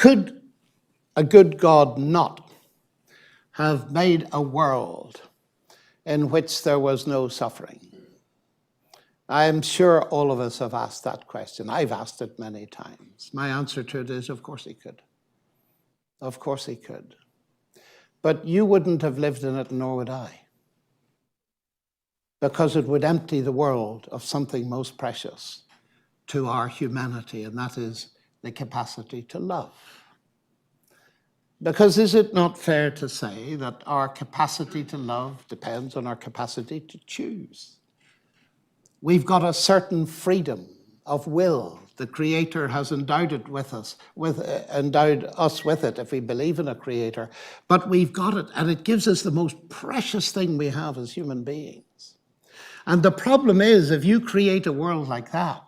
Could a good God not have made a world in which there was no suffering? I am sure all of us have asked that question. I've asked it many times. My answer to it is, of course he could. Of course he could. But you wouldn't have lived in it, nor would I, because it would empty the world of something most precious to our humanity, and that is the capacity to love. Because is it not fair to say that our capacity to love depends on our capacity to choose? We've got a certain freedom of will. The Creator has endowed us with it if we believe in a Creator. But we've got it, and it gives us the most precious thing we have as human beings. And the problem is, if you create a world like that,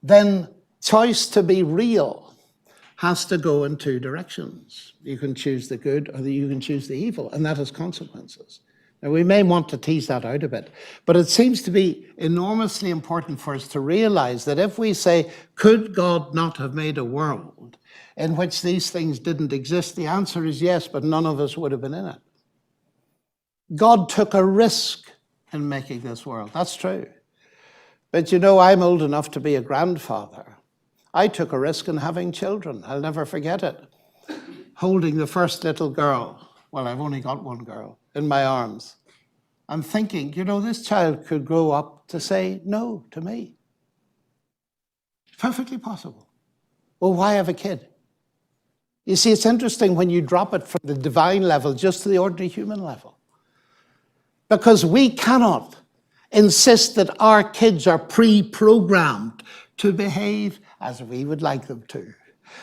then choice to be real has to go in two directions. You can choose the good or you can choose the evil, and that has consequences. Now, we may want to tease that out a bit, but it seems to be enormously important for us to realize that if we say, could God not have made a world in which these things didn't exist? The answer is yes, but none of us would have been in it. God took a risk in making this world. That's true. But you know, I'm old enough to be a grandfather. I took a risk in having children. I'll never forget it. Holding the first little girl, well, I've only got one girl, in my arms. I'm thinking, you know, this child could grow up to say no to me. Perfectly possible. Well, why have a kid? You see, it's interesting when you drop it from the divine level just to the ordinary human level. Because we cannot insist that our kids are pre-programmed to behave as we would like them to.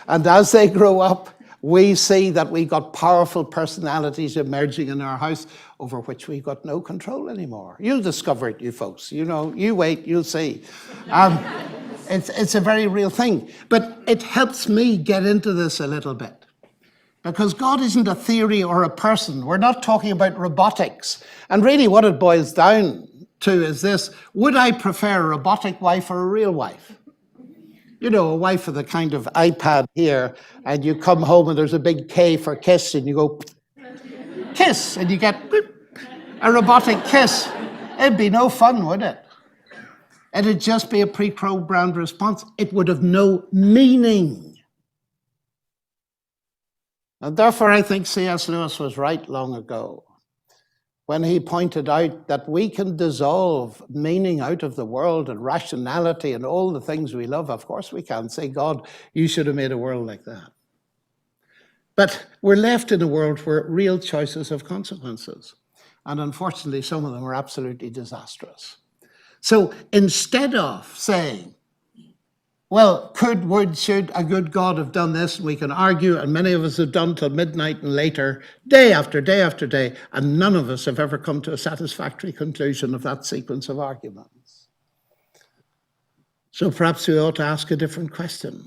And as they grow up, we see that we've got powerful personalities emerging in our house over which we've got no control anymore. You'll discover it, you folks. You know, you wait, you'll see. It's a very real thing. But it helps me get into this a little bit. Because God isn't a theory or a person. We're not talking about robotics. And really what it boils down to is this: would I prefer a robotic wife or a real wife? You know, a wife with a kind of iPad here, and you come home and there's a big K for kiss, and you go, kiss, and you get a robotic kiss. It'd be no fun, would it? It'd just be a pre-programmed response. It would have no meaning. And therefore, I think C.S. Lewis was right long ago when he pointed out that we can dissolve meaning out of the world and rationality and all the things we love. Of course we can. Say, God, you should have made a world like that. But we're left in a world where real choices have consequences. And unfortunately, some of them are absolutely disastrous. So instead of saying, well, should a good God have done this? And we can argue, and many of us have done till midnight and later, day after day after day, and none of us have ever come to a satisfactory conclusion of that sequence of arguments. So perhaps we ought to ask a different question.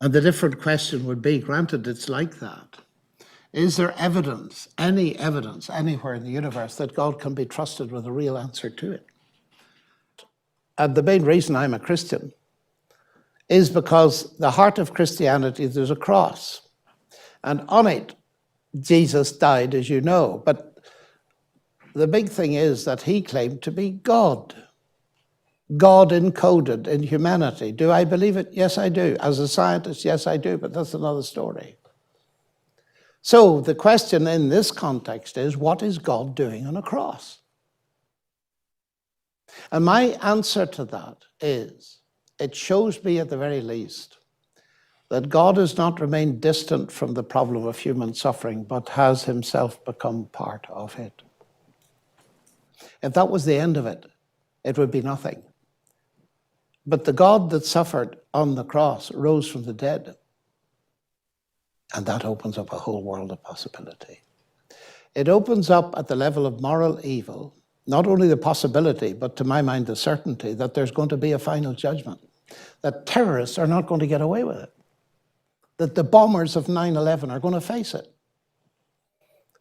And the different question would be, granted it's like that, is there evidence, any evidence anywhere in the universe that God can be trusted with a real answer to it? And the main reason I'm a Christian is because the heart of Christianity, there's a cross. And on it, Jesus died, as you know. But the big thing is that he claimed to be God. God encoded in humanity. Do I believe it? Yes, I do. As a scientist, yes, I do. But that's another story. So the question in this context is, what is God doing on a cross? And my answer to that is, it shows me at the very least that God has not remained distant from the problem of human suffering, but has himself become part of it. If that was the end of it, it would be nothing. But the God that suffered on the cross rose from the dead. And that opens up a whole world of possibility. It opens up at the level of moral evil, not only the possibility, but to my mind, the certainty that there's going to be a final judgment, that terrorists are not going to get away with it, that the bombers of 9/11 are going to face it.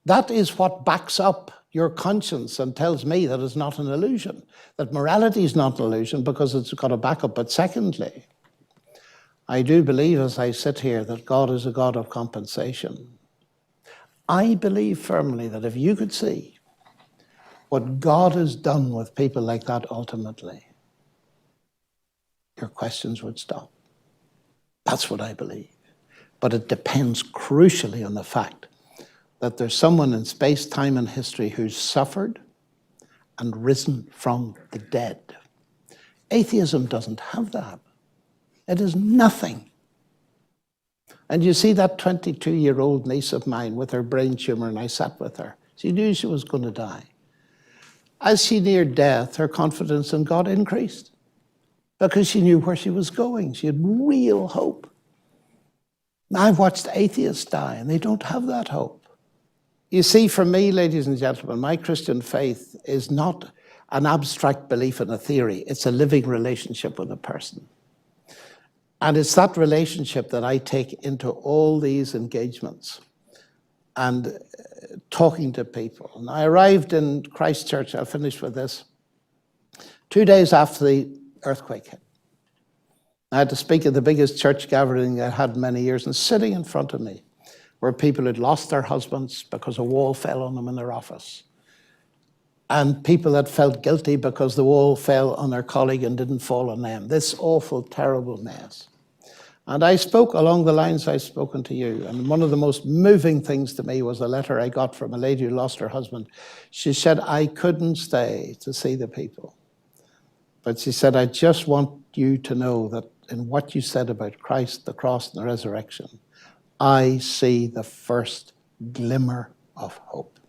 That is what backs up your conscience and tells me that it's not an illusion, that morality is not an illusion because it's got a backup. But secondly, I do believe as I sit here that God is a God of compensation. I believe firmly that if you could see what God has done with people like that ultimately, your questions would stop. That's what I believe. But it depends crucially on the fact that there's someone in space, time, and history who's suffered and risen from the dead. Atheism doesn't have that. It is nothing. And you see that 22-year-old niece of mine with her brain tumor, and I sat with her. She knew she was going to die. As she neared death, her confidence in God increased because she knew where she was going. She had real hope. Now, I've watched atheists die, and they don't have that hope. You see, for me, ladies and gentlemen, my Christian faith is not an abstract belief in a theory. It's a living relationship with a person. And it's that relationship that I take into all these engagements and talking to people. And I arrived in Christchurch, I'll finish with this, 2 days after the earthquake hit. I had to speak at the biggest church gathering I had in many years, and sitting in front of me were people who'd lost their husbands because a wall fell on them in their office, and people that felt guilty because the wall fell on their colleague and didn't fall on them. This awful, terrible mess. And I spoke along the lines I've spoken to you, and one of the most moving things to me was a letter I got from a lady who lost her husband. She said, I couldn't stay to see the people, but she said, I just want you to know that in what you said about Christ, the cross, and the resurrection, I see the first glimmer of hope.